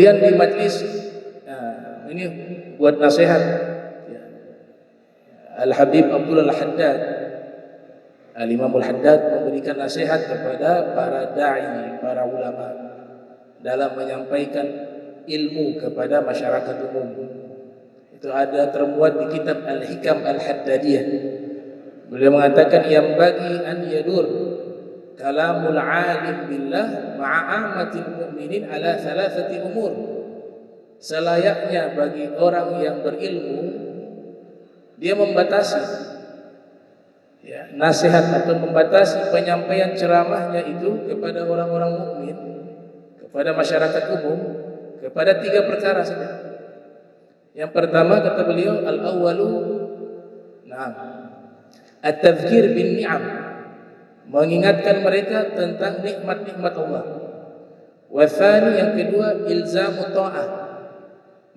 Kemudian di majlis ini buat nasihat ya, Al-Habib Abdullah Al-Haddad, Al-Imam Al-Haddad memberikan nasihat kepada para da'i, para ulama dalam menyampaikan ilmu kepada masyarakat umum. Itu ada termuat di kitab Al-Hikam Al-Haddadiyah. Beliau mengatakan yang bagi an yadur kalamul alim billah ma'amatil mu'minin ala thalathati umur. Selayaknya bagi orang yang berilmu dia membatasi ya, nasihat atau membatasi penyampaian ceramahnya itu kepada orang-orang mukmin, kepada masyarakat umum, kepada 3 perkara saja. Yang pertama kata beliau al-awwalu at-tadhkir bin ni'am, mengingatkan mereka tentang nikmat-nikmat Allah. Wa tsani, yang kedua ilzamu ta'ah,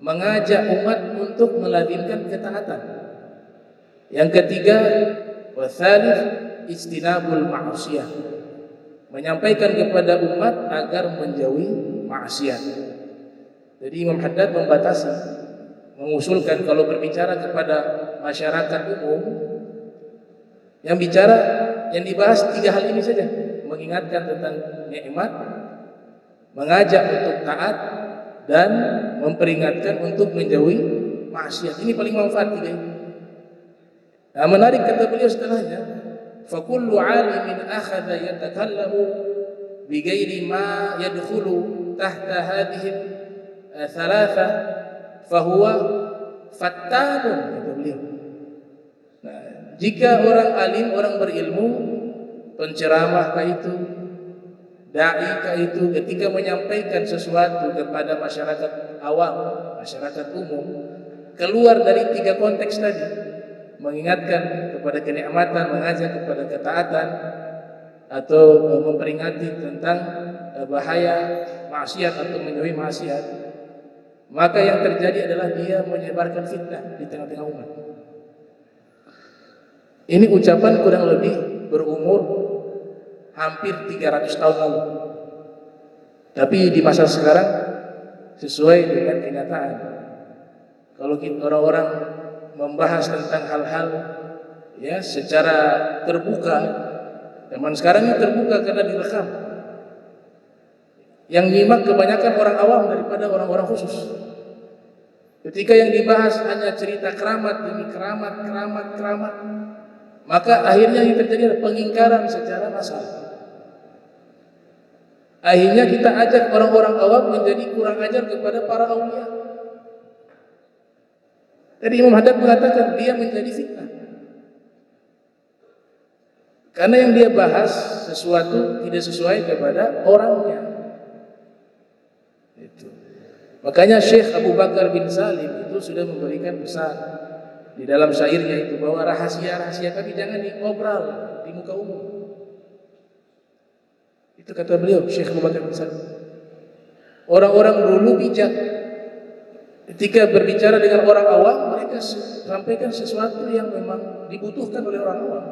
mengajak umat untuk melazimkan ketaatan. Yang ketiga wa tsalits istinabul ma'siyah, menyampaikan kepada umat agar menjauhi maksiat. Jadi Imam Haddad membatasi, mengusulkan kalau berbicara kepada masyarakat umum, yang dibahas 3 hal ini saja, mengingatkan tentang nikmat, mengajak untuk taat, dan memperingatkan untuk menjauhi maksiat. Ini paling manfaat 3 ini. Nah, menarik kata beliau setelahnya, fa kullu 'alimin akhadha yatakallamu bi ghairi ma yadkhulu tahta hadhihi thalatha fa huwa fattanun, kata beliau. Nah, jika orang alim, orang berilmu, penceramah kah itu, dai kah itu, ketika menyampaikan sesuatu kepada masyarakat awam, masyarakat umum, keluar dari 3 konteks tadi, mengingatkan kepada kenikmatan, mengajak kepada ketaatan, atau memperingati tentang bahaya maksiat atau menjauhi maksiat, maka yang terjadi adalah dia menyebarkan fitnah di tengah-tengah umat. Ini ucapan kurang lebih berumur hampir 300 tahun lalu. Tapi di masa sekarang sesuai dengan kenyataan. Kalau orang-orang membahas tentang hal-hal ya secara terbuka, zaman sekarang ini terbuka karena direkam. Yang nyimak kebanyakan orang awam daripada orang-orang khusus. Ketika yang dibahas hanya cerita keramat demi keramat, maka akhirnya yang terjadi adalah pengingkaran secara massal. Akhirnya kita ajak orang-orang awam menjadi kurang ajar kepada para aulia. Jadi Imam Haddad mengatakan dia menjadi fitnah, karena yang dia bahas sesuatu tidak sesuai kepada orangnya. Itu. Makanya Syekh Abu Bakar bin Salim itu sudah memberikan pesan di dalam syairnya itu, bahwa rahasia-rahasia kami jangan diobral di muka umum. Itu kata beliau, Syekh Abu Bakar bin Salim. Orang-orang dulu bijak, ketika berbicara dengan orang awam, mereka sampaikan sesuatu yang memang dibutuhkan oleh orang awam.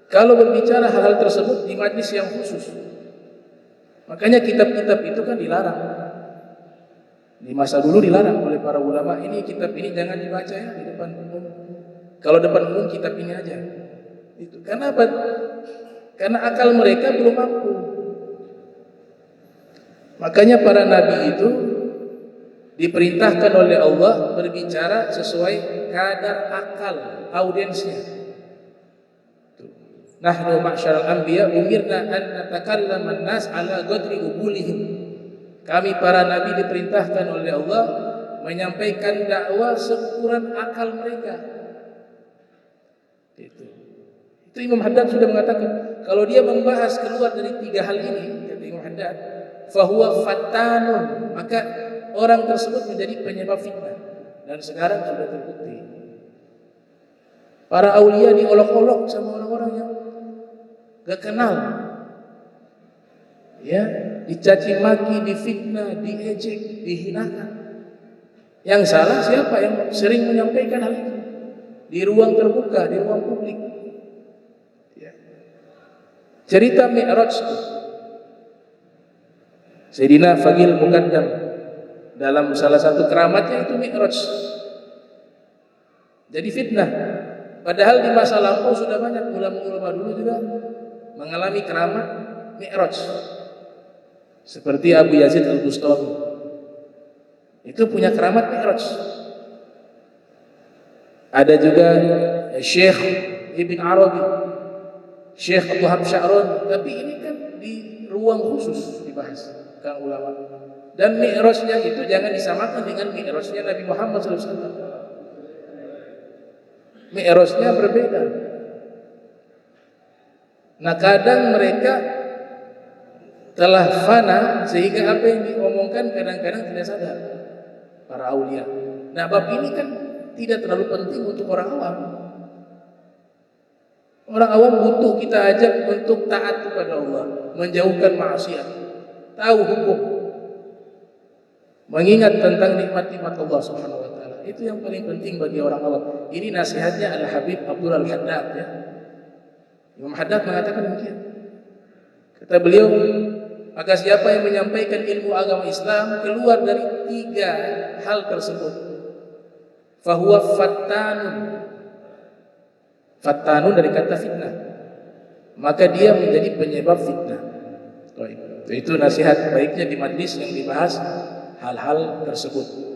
Kalau berbicara hal-hal tersebut di majlis yang khusus, makanya kitab-kitab itu kan dilarang. Di masa dulu dilarang oleh para ulama, ini kitab ini jangan dibaca ya di depan umum. Kalau depan umum kitab ini aja. Itu karena apa? Karena akal mereka belum mampu. Makanya para nabi itu diperintahkan oleh Allah berbicara sesuai kadar akal audiensnya. Nahnu ma'syaral anbiya umirna an natakallama an-nas ala qadri ubulihim. Kami para nabi diperintahkan oleh Allah menyampaikan dakwah seukuran akal mereka. Itu Imam Haddad sudah mengatakan, kalau dia membahas keluar dari 3 hal ini, kata Imam Haddad, fahuwa fattanun, maka orang tersebut menjadi penyebab fitnah. Dan sekarang sudah terbukti. Para aulia diolok-olok sama orang-orang yang gak kenal. Ya, dicaci maki, difitnah, diejek, dihinakan. Yang salah siapa? Yang sering menyampaikan hal itu di ruang terbuka, di ruang publik. Ya. Cerita Mi'raj, Sayyidina Fagil Muqaddam dalam salah satu keramatnya itu Mi'raj. Jadi fitnah. Padahal di masa lampau sudah banyak ulama-ulama dulu juga mengalami keramat Mi'raj. Seperti Abu Yazid Al-Bustami. Itu punya keramat Mi'raj. Ada juga Syekh Ibn Arabi, Syekh Abu Hamid Sya'rani, tapi ini kan di ruang khusus dibahas kaum ulama. Dan Mi'rajnya itu jangan disamakan dengan Mi'rajnya Nabi Muhammad SAW. Mi'rajnya berbeda. Nah, kadang mereka telah fana sehingga apa yang diomongkan kadang-kadang tidak sadar para aulia. Nah, bab ini kan tidak terlalu penting untuk orang awam. Orang awam butuh kita ajak untuk taat kepada Allah, menjauhkan maksiat, tahu hukum, mengingat tentang nikmat-nikmat Allah Subhanahu wa taala. Itu yang paling penting bagi orang awam. Ini nasihatnya Al-Habib Abdul Al-Haddad ya. Imam Haddad mengatakan demikian. Kata beliau, maka siapa yang menyampaikan ilmu agama Islam keluar dari 3 hal tersebut, fahuwa fattanun. Fattanun dari kata fitnah, maka dia menjadi penyebab fitnah. Itu nasihat baiknya di majlis yang dibahas hal-hal tersebut.